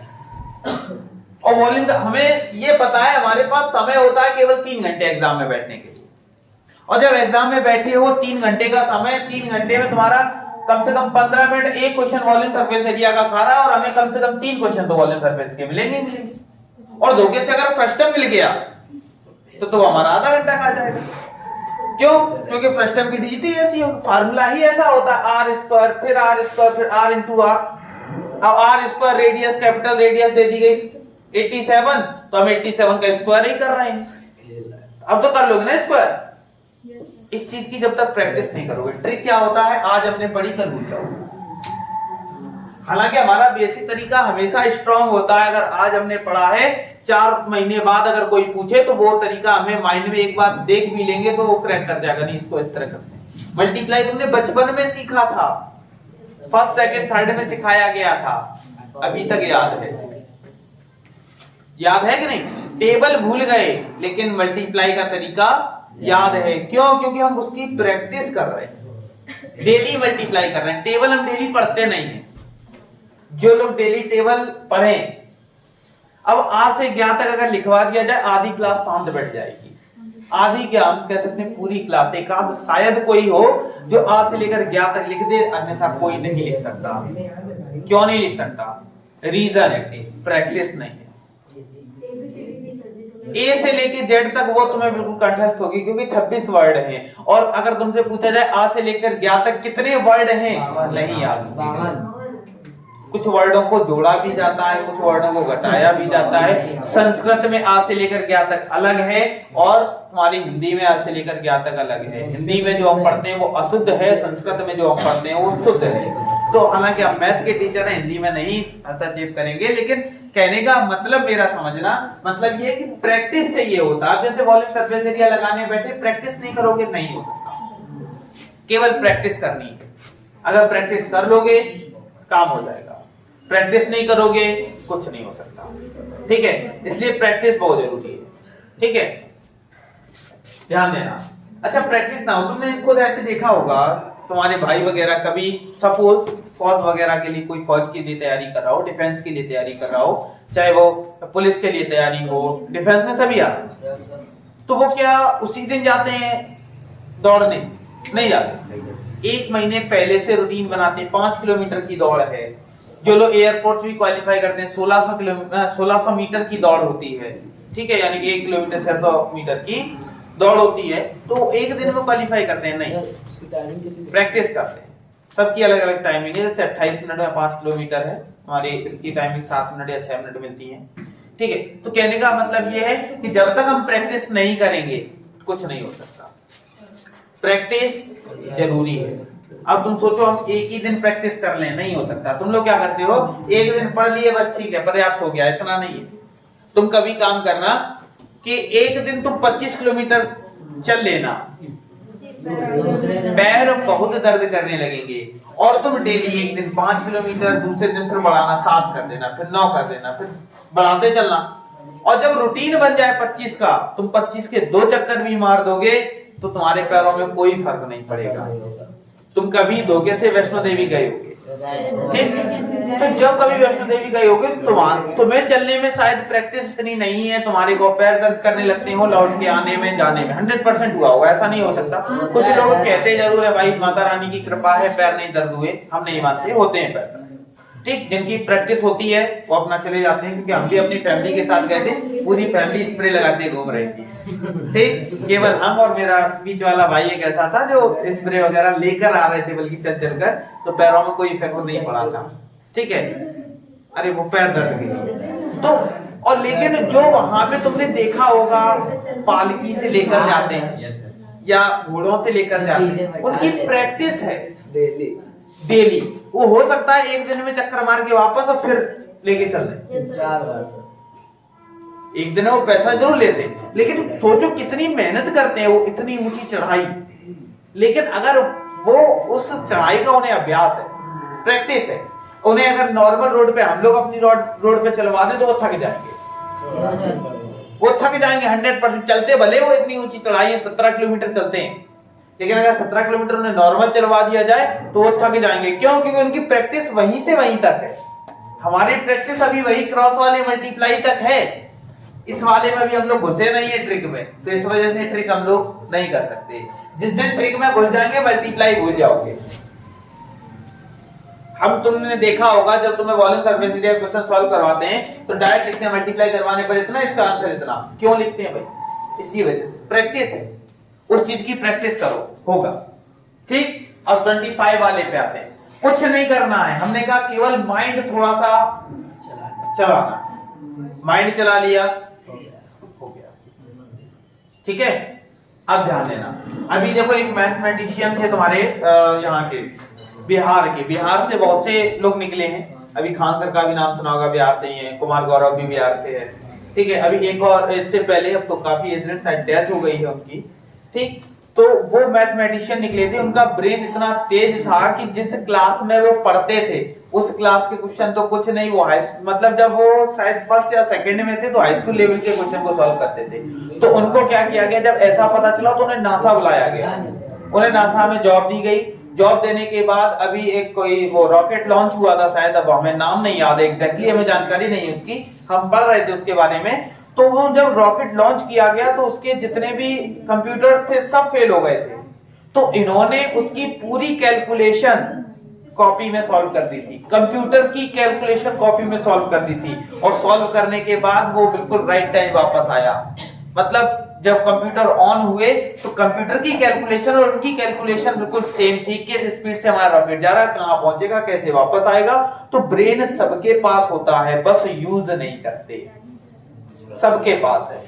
और वॉल्यूम हमें ये पता है, हमारे पास समय होता है केवल 3 घंटे एग्जाम में बैठने के लिए, और जब एग्जाम में बैठे हो 3 घंटे का समय, 3 घंटे में तुम्हारा कम से कम 15 मिनट एक क्वेश्चन वॉल्यूम सरफेस एरिया का खा रहा है, और हमें कम से कम 3 क्वेश्चन तो वॉल्यूम सरफेस के मिलेंगे, और धोखे से अगर फर्स्ट टर्म मिल गया तो हमारा आधा घंटा खा जाएगा। क्यों? क्योंकि फर्स्ट टर्म की डिजिट ही ऐसी होगी, फार्मूला ही ऐसा होता है, आर स्क्वायर फिर आर स्क्वायर फिर आर इंटू आर। अब r square radius, capital radius दे दी गई 87, तो हम 87 का स्क्वायर ही कर रहे हैं। अब तो कर लोगे ना स्क्वायर। इस चीज की जब तक प्रैक्टिस नहीं करोगे, ट्रिक क्या होता है, आज हमने पढ़ी कल भूल जाओगे। हालांकि हमारा बेसिक तरीका हमेशा स्ट्रांग होता है, अगर आज हमने पढ़ा है 4 महीने बाद अगर कोई पूछे तो वो तरीका हमें माइंड में एक बार देख भी लेंगे तो वो क्रैक कर जाएगा, नहीं इसको इस तरह करते हैं। मल्टीप्लाई तुमने बचपन में सीखा था, फर्स्ट सेकंड थर्ड में सिखाया गया था, अभी तक याद है, याद है कि नहीं? टेबल भूल गए लेकिन मल्टीप्लाई का तरीका याद है। क्यों? क्योंकि हम उसकी प्रैक्टिस कर रहे हैं, डेली मल्टीप्लाई कर रहे हैं। टेबल हम डेली पढ़ते नहीं है। जो लोग डेली टेबल पढ़ें, अब आ से ज्ञा तक अगर लिखवा दिया जाए आधी क्लास शांत बैठ जाएगी। आधी क्या, हम कह सकते हैं पूरी क्लास। एक आध शायद कोई हो जो आ से लेकर ज्ञा तक लिख दे, अन्यथा कोई नहीं लिख सकता। क्यों नहीं लिख सकता? रीजन प्रैक्टिस नहीं है। ए से लेके जेड तक वो तुम्हें बिल्कुल कंठस्थ होगी, क्योंकि 26 वर्ड हैं। और अगर तुमसे पूछा जाए आ से लेकर ज्ञा तक कितने वर्ड हैं, नहीं याद। कुछ वर्डों को जोड़ा भी जाता है, कुछ वर्डों को घटाया भी जाता है। संस्कृत में आ से लेकर ज्ञा तक अलग है और हमारी हिंदी में आ से लेकर ज्ञा तक अलग है। हिंदी में जो हम पढ़ते हैं वो अशुद्ध है, संस्कृत में जो हम पढ़ते हैं वो शुद्ध है। तो हालांकि आप मैथ के टीचर हैं, हिंदी में नहीं हस्तक्षेप करेंगे, लेकिन कहने का मतलब मेरा समझना मतलब ये कि प्रैक्टिस से ये होता है। जैसे वॉल्यूम सरफेस एरिया लगाने बैठे, प्रैक्टिस नहीं करोगे नहीं हो सकता। केवल प्रैक्टिस करनी है। अगर प्रैक्टिस कर लोगे काम हो जाएगा, प्रैक्टिस नहीं करोगे कुछ नहीं हो सकता। ठीक है, इसलिए प्रैक्टिस बहुत जरूरी है। ठीक है, ध्यान देना। अच्छा, प्रैक्टिस ना हो, तुमने खुद ऐसे देखा होगा तुम्हारे भाई वगैरह कभी सपोज फौज वगैरह के लिए, कोई फौज के लिए तैयारी कर रहा हो, डिफेंस के लिए तैयारी कर रहा हो, चाहे वो पुलिस के लिए तैयारी हो, डिफेंस में सभी आते हैं, तो वो क्या उसी दिन जाते हैं दौड़ने? नहीं जाते। 1 महीने पहले से रूटीन बनाते हैं। 5 किलोमीटर की दौड़ है। जो लोग एयरफोर्स भी क्वालिफाई करते हैं 1600 मीटर की दौड़ होती है, ठीक है, यानी कि 1 किलोमीटर 600 मीटर की दौड़ होती है, तो एक दिन में क्वालिफाई करते हैं? नहीं, प्रैक्टिस करते हैं। सबकी अलग अलग टाइमिंग है। जैसे 28 मिनट में 5 किलोमीटर है, हमारे इसकी टाइमिंग 7 मिनट या 6 मिनट मिलती है, ठीक है। तो कहने का मतलब ये है कि जब तक हम प्रैक्टिस नहीं करेंगे कुछ नहीं हो सकता। प्रैक्टिस जरूरी है। अब तुम सोचो हम एक ही दिन प्रैक्टिस कर लें, नहीं हो सकता। तुम लोग क्या करते हो, एक दिन पढ़ लिए बस ठीक है, पर्याप्त हो गया, इतना नहीं है। तुम कभी काम करना कि एक दिन तुम 25 किलोमीटर चल लेना, पैर बहुत दर्द करने लगेंगे, और तुम डेली एक दिन 5 किलोमीटर, दूसरे दिन फिर बढ़ाना 7 कर देना, फिर 9 कर देना, फिर बढ़ाते चलना। और जब रूटीन बन जाए 25 का, तुम 25 के 2 चक्कर भी मार दोगे तो तुम्हारे पैरों में कोई फर्क नहीं पड़ेगा। तुम कभी धोखे से वैष्णो देवी गए होगे, ठीक? तो जब कभी वैष्णो देवी गए होगे तुम्हें चलने में शायद प्रैक्टिस इतनी नहीं है, तुम्हारे को पैर दर्द करने लगते हो लौट के आने में जाने में। 100% हुआ होगा, ऐसा नहीं हो सकता। कुछ लोग कहते जरूर है भाई माता रानी की कृपा है पैर नहीं दर्द हुए, हम नहीं मानते, होते हैं पैर, ठीक। जिनकी प्रैक्टिस होती है वो अपना चले जाते हैं, क्योंकि हम भी अपनी फैमिली के साथ गए थे, पूरी फैमिली स्प्रे लगाते घूम रही थी, ठीक। केवल हम और मेरा बीच वाला भाई एक ऐसा था जो स्प्रे वगैरह लेकर आ रहे थे, बल्कि चल चलकर, तो पैरों में कोई इफेक्ट नहीं पड़ा था, ठीक है। अरे वो पैर दर्द के तो, और लेकिन जो वहां पे तुमने देखा होगा पालकी से लेकर जाते हैं या घोड़ों से लेकर जाते हैं, उनकी प्रैक्टिस है डेली। वो हो सकता है एक दिन में चक्कर मार के वापस और फिर लेके चल रहे 4 बार। एक दिन में वो पैसा जरूर लेते, लेकिन सोचो कितनी मेहनत करते हैं वो, इतनी ऊंची चढ़ाई। लेकिन अगर वो उस चढ़ाई का उन्हें अभ्यास है, प्रैक्टिस है, उन्हें अगर नॉर्मल रोड पे हम लोग अपनी रोड पे चलवा दें तो वो थक जाएंगे, वो थक जाएंगे 100%। चलते भले वो इतनी ऊंची चढ़ाई है, 17 किलोमीटर चलते हैं, लेकिन अगर 17 किलोमीटर उन्हें नॉर्मल चलवा दिया जाए तो वो थक जाएंगे। क्यों? क्योंकि उनकी प्रैक्टिस वहीं से वहीं तक है। हमारी प्रैक्टिस अभी वही क्रॉस वाले मल्टीप्लाई तक है, इस वाले में भी हम लोग घुसे नहीं है ट्रिक में, तो इस वजह से ट्रिक हम लोग नहीं कर सकते। जिस दिन ट्रिक में घुस जाएंगे मल्टीप्लाई भूल जाओगे। हम तुमने देखा होगा जब तुम्हें volume surface area question solve करवाते हैं तो डायरेक्ट लिखते हैं मल्टीप्लाई करवाने पर इतना, इसका आंसर इतना। क्यों लिखते हैं भाई? इसी वजह से प्रैक्टिस है, उस चीज की प्रैक्टिस करो, होगा, ठीक। अब 25 वाले पे आते हैं। कुछ नहीं करना है, हमने कहा केवल माइंड थोड़ा सा चलाना। माइंड चला लिया, हो गया, ठीक है। अब ध्यान देना, अभी देखो एक मैथमेटिशियन थे तुम्हारे यहाँ के बिहार से बहुत से लोग निकले हैं। अभी खान सर का भी नाम सुना होगा, बिहार से ही है। कुमार गौरव भी बिहार से है, ठीक है। अभी एक और इससे पहले, अब तो काफी एजेंट शायद डेथ हो गई है उनकी, ठीक। तो वो मैथमेटिशियन निकले थे, उनका ब्रेन इतना तेज था कि जिस क्लास में वो पढ़ते थे उस क्लास के क्वेश्चन तो कुछ नहीं, वो मतलब जब वो शायद फर्स्ट या सेकंड में थे तो हाई स्कूल लेवल के क्वेश्चन को सॉल्व करते थे। तो उनको क्या किया गया, जब ऐसा पता चला तो उन्हें नासा बुलाया गया, उन्हें नासा में जॉब दी गई। जॉब देने के बाद अभी एक कोई वो रॉकेट लॉन्च हुआ था शायद, अब हमें नाम नहीं याद है एग्जैक्टली, हमें जानकारी नहीं है उसकी, हम पढ़ रहे थे उसके बारे में। तो वो जब रॉकेट लॉन्च किया गया तो उसके जितने भी कंप्यूटर्स थे सब फेल हो गए थे। तो इन्होंने उसकी पूरी कैलकुलेशन कॉपी में सॉल्व कर दी थी, कंप्यूटर की कैलकुलेशन कॉपी में सॉल्व कर दी थी, और सॉल्व करने के बाद वो बिल्कुल राइट टाइम वापस आया। मतलब जब कंप्यूटर ऑन हुए तो कंप्यूटर की कैलकुलेशन और उनकी कैलकुलेशन बिल्कुल सेम थी, किस स्पीड से हमारा रॉकेट जा रहा है, कहां पहुंचेगा, कैसे वापस आएगा। तो ब्रेन सबके पास होता है, बस यूज नहीं करते, सबके पास है,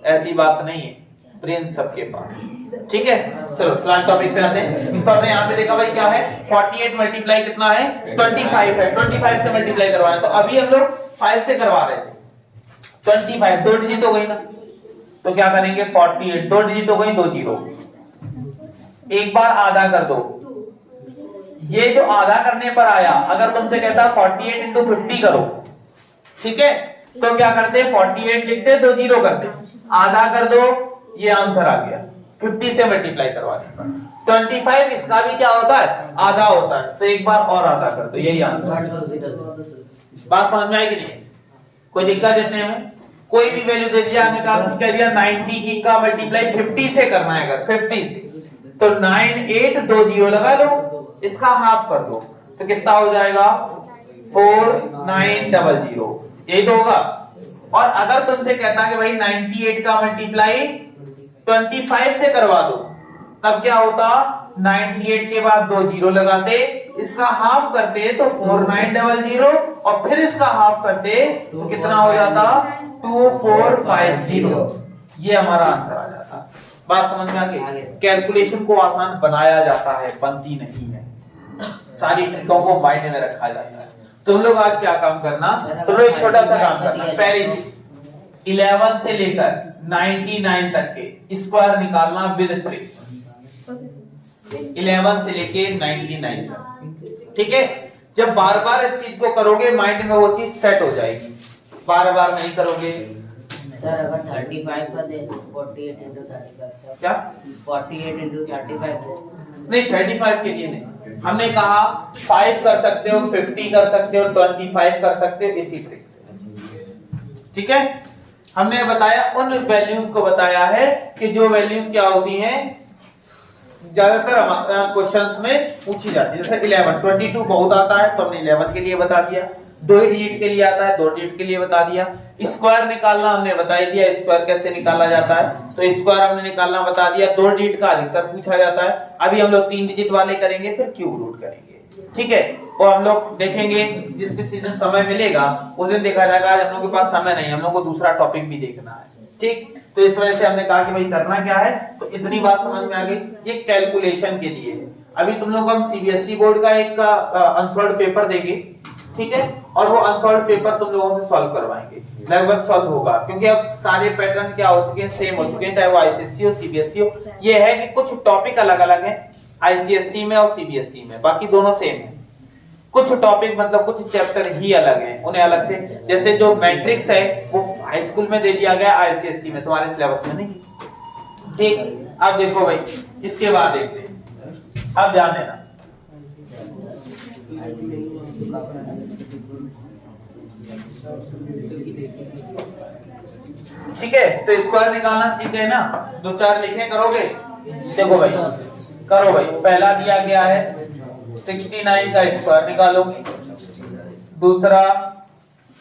ऐसी बात नहीं है, ब्रेन सबके पास, ठीक है। चलो प्लान टॉपिक पे आते हैं। तो हमने यहाँ पे देखा भाई क्या है, 48 मल्टीप्लाई कितना है, 25 है, 25 से मल्टीप्लाई करवाना है। तो अभी हम लोग 5 से करवा रहे थे, 25 2 डिजिट हो गई ना, तो क्या करेंगे 48 2 डिजिट हो गई, 2 जीरो, एक बार आधा कर दो। ये जो आधा करने पर आया, अगर तुमसे कहता 48 इंटू 50 करो, ठीक है, तो क्या करते 48 लिखते, 2 जीरो करते, आधा कर दो, ये आंसर आ गया। 50 से मल्टीप्लाई करवाने पर 25 इसका भी क्या होता है, आधा होता है, तो एक बार और आधा कर दो, यही आंसर। बात समझ में आएगी नहीं, कोई दिक्कत इतने में? कोई भी वैल्यू दे दिया, हमने कह दिया 90 की का मल्टीप्लाई 50 से करना है, अगर 50 से तो 9820 लगा लो, इसका हाफ कर दो तो कितना हो जाएगा 4900, यही तो होगा। और अगर तुमसे कहता कि भाई 98 का मल्टीप्लाई 25 से करवा दो, तब क्या होता, 98 के बाद 2 जीरो लगाते, इसका हाफ करते तो 4900 और फिर इसका हाफ करते तो कितना हो जाता 2450, ये हमारा आंसर आ जाता। बात समझ में आ गई? कैलकुलेशन को आसान बनाया जाता है, बनती नहीं है, सारी ट्रिकों को माइंड में रखा जाता है। तुम लोग आज क्या काम करना, तुम लोग एक छोटा सा काम करना, पहली चीज 11 से लेकर 99 तक के स्क्वायर निकालना विद ट्रिक, 11 से लेके 99 तक, ठीक है। जब बार बार इस चीज को करोगे माइंड में वो चीज सेट हो जाएगी, बार बार नहीं करोगे। सर अगर 35 का दे 48 into 35 क्या 48 into 35 दे, नहीं 35 के लिए नहीं, हमने कहा 5 कर सकते हो, 50 कर सकते हो, 25 कर सकते हो, इसी ट्रिक से, ठीक है। हमने बताया उन वैल्यूज को बताया है कि जो वैल्यूज क्या होती हैं, ज्यादातर क्वेश्चंस में पूछी जाती है। जैसे 11 22 बहुत आता है तो हमने 11 के लिए बता दिया, 2 डिजिट के लिए आता है 2 डिजिट के लिए बता दिया। स्क्वायर निकालना हमने बता ही दिया, स्क्वायर कैसे निकाला जाता है, तो स्क्वायर हमने निकालना बता दिया। 2 डिजिट का अधिकतर पूछा जाता है, अभी हम लोग 3 डिजिट वाले करेंगे, फिर क्यूब रूट करेंगे, ठीक है। और हम लोग देखेंगे जिस किसी दिन समय मिलेगा उस दिन देखा जाएगा, आज हम लोग के पास समय नहीं, हम लोग को दूसरा टॉपिक भी देखना है, ठीक। तो इस वजह से हमने कहा कि भाई करना क्या है, तो इतनी बात समझ में आ गई, ये कैलकुलेशन के लिए है। अभी तुम लोग हम सीबीएसई बोर्ड का एक अनसॉल्व्ड पेपर देंगे, ठीक है, और वो अनसॉल्व्ड पेपर तुम लोगों से सॉल्व करवाएंगे, लगभग सॉल्व होगा, क्योंकि अब सारे पैटर्न क्या हो चुके हैं, सेम हो चुके हैं, चाहे वो आईसीएसई हो सीबीएसई हो। ये है कि कुछ टॉपिक अलग अलग हैं आईसीएसई में और सीबीएसई में, बाकी दोनों सेम है। कुछ टॉपिक मतलब कुछ चैप्टर ही अलग हैं, उन्हें अलग से, जैसे जो मैट्रिक्स है वो हाई स्कूल में दे दिया गया, आईसीएसई में तुम्हारे सिलेबस में नहीं, ठीक। अब देखो भाई, इसके बाद देखते हैं, अब ध्यान देना, ठीक है। तो स्क्वायर निकालना सीख गए ना, 2-4 लिखे करोगे, देखो भाई करो भाई। पहला दिया गया है 69 का स्क्वायर निकालो, दूसरा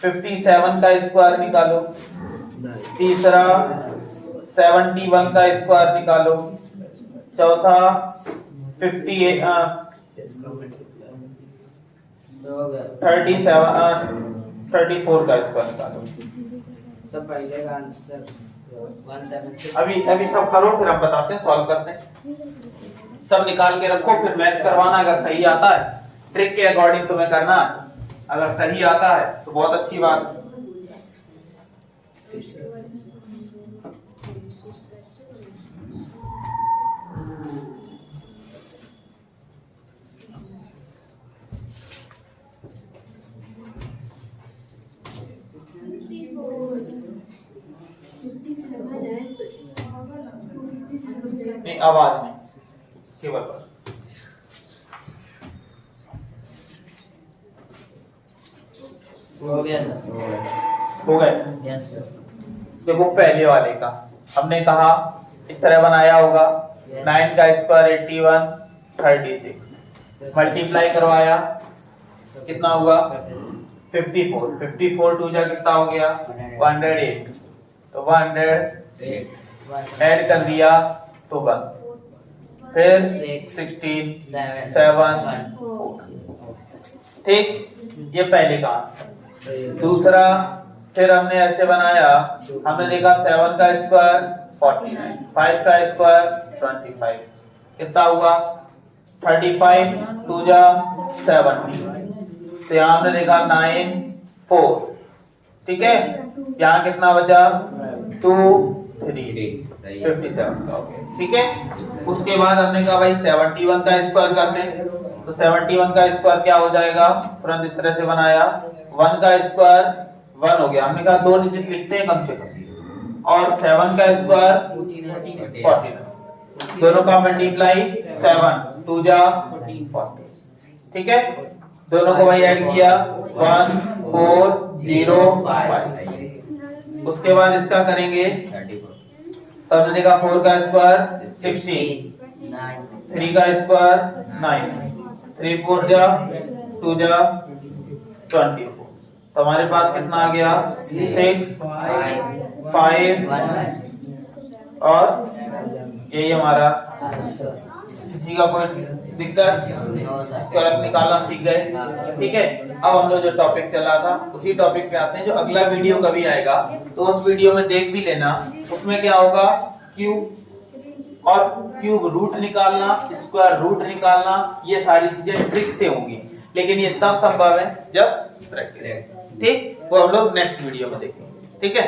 57 का स्क्वायर निकालो, तीसरा 71 का स्क्वायर निकालो, चौथा 38 34 का स्क्वायर निकालो। सब पहले का आंसर 176। अभी सब करो, फिर हम बताते हैं, सॉल्व करते हैं। सब निकाल के रखो, फिर मैच करवाना, अगर सही आता है ट्रिक के अकॉर्डिंग तुम्हें करना, अगर सही आता है तो बहुत अच्छी बात। नहीं आवाज नहीं, केवल पर हो गया सर, हो गए। Yes sir. देखो पहले वाले का हमने कहा इस तरह बनाया होगा, 9 का स्क्वायर 81 36, मल्टीप्लाई करवाया कितना हुआ 54, 54 2 जा कितना हो गया 108, तो 108 ऐड कर दिया तो 1, फिर 16 7 ठीक, ये पहले का आंसर। दूसरा फिर हमने ऐसे बनाया, हमने देखा 7 का स्क्वायर 49, 5 का स्क्वायर 25, कितना हुआ 35 2 जा 70, तो यहाँ हमने देखा 9 4, ठीक है, यहाँ कितना बचा 2 3 57 का, ठीक है। उसके बाद हमने कहा भाई 71 का स्क्वायर करते हैं, तो 71 का स्क्वायर क्या हो जाएगा, तुरंत इस तरह से बनाया, 1 का स्क्वायर 1 हो गया, हमने कहा 2 डिजिट लिखते हैं कम से कम, और 7 का स्क्वायर 49, दोनों का मल्टीप्लाई 7 2 जा 40, ठीक है। दोनों को वही ऐड किया 1 4 0 5। उसके बाद इसका करेंगे, तो हमने देखा 4 का स्क्वायर 16, 3 का स्क्वायर 9, 3 4 जा 2 जा 24। तो हमारे पास कितना आ गया 6 5 और यही हमारा। किसी का कोई दिक्कत? स्क्वायर निकालना सीख गए, ठीक है। अब हम लोग जो टॉपिक चला था उसी टॉपिक पे आते हैं। जो अगला वीडियो कभी आएगा तो उस वीडियो में देख भी लेना, उसमें क्या होगा क्यूब और क्यूब रूट निकालना, स्क्वायर रूट निकालना, ये सारी चीजें ट्रिक से होंगी, लेकिन ये तब संभव है जब प्रैक्टिस, ठीक। वो हम लोग नेक्स्ट वीडियो में देखेंगे, ठीक है।